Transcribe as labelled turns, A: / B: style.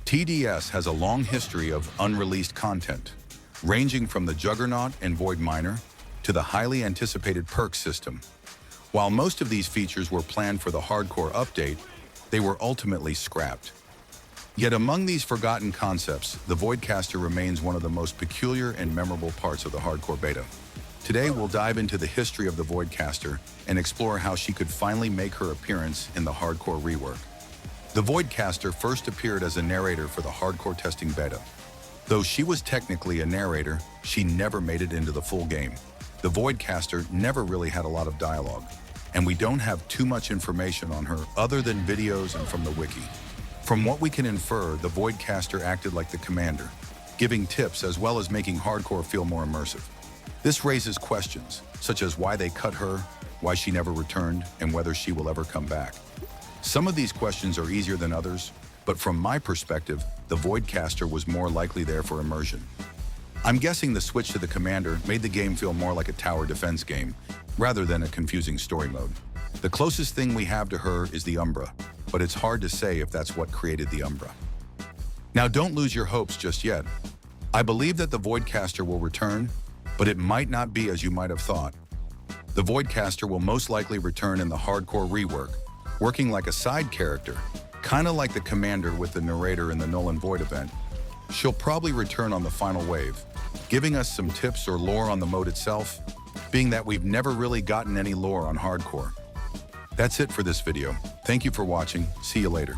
A: TDS has a long history of unreleased content, ranging from the Juggernaut and Void Miner to the highly anticipated perk system. While most of these features were planned for the hardcore update, they were ultimately scrapped. Yet among these forgotten concepts, the Voidcaster remains one of the most peculiar and memorable parts of the hardcore beta. Today, we'll dive into the history of the Voidcaster and explore how she could finally make her appearance in the hardcore rework. The Voidcaster first appeared as a narrator for the hardcore testing beta. Though she was technically a narrator, she never made it into the full game. The Voidcaster never really had a lot of dialogue, and we don't have too much information on her other than videos and from the wiki. From what we can infer, the Voidcaster acted like the commander, giving tips as well as making hardcore feel more immersive. This raises questions, such as why they cut her, why she never returned, and whether she will ever come back. Some of these questions are easier than others, but from my perspective, the Voidcaster was more likely there for immersion. I'm guessing the switch to the commander made the game feel more like a tower defense game, rather than a confusing story mode. The closest thing we have to her is the Umbra, but it's hard to say if that's what created the Umbra. Now don't lose your hopes just yet. I believe that the Voidcaster will return, but it might not be as you might have thought. The Voidcaster will most likely return in the hardcore rework, working like a side character, kinda like the commander with the narrator in the Null and Void event. She'll probably return on the final wave, giving us some tips or lore on the mode itself, being that we've never really gotten any lore on hardcore. That's it for this video. Thank you for watching. See you later.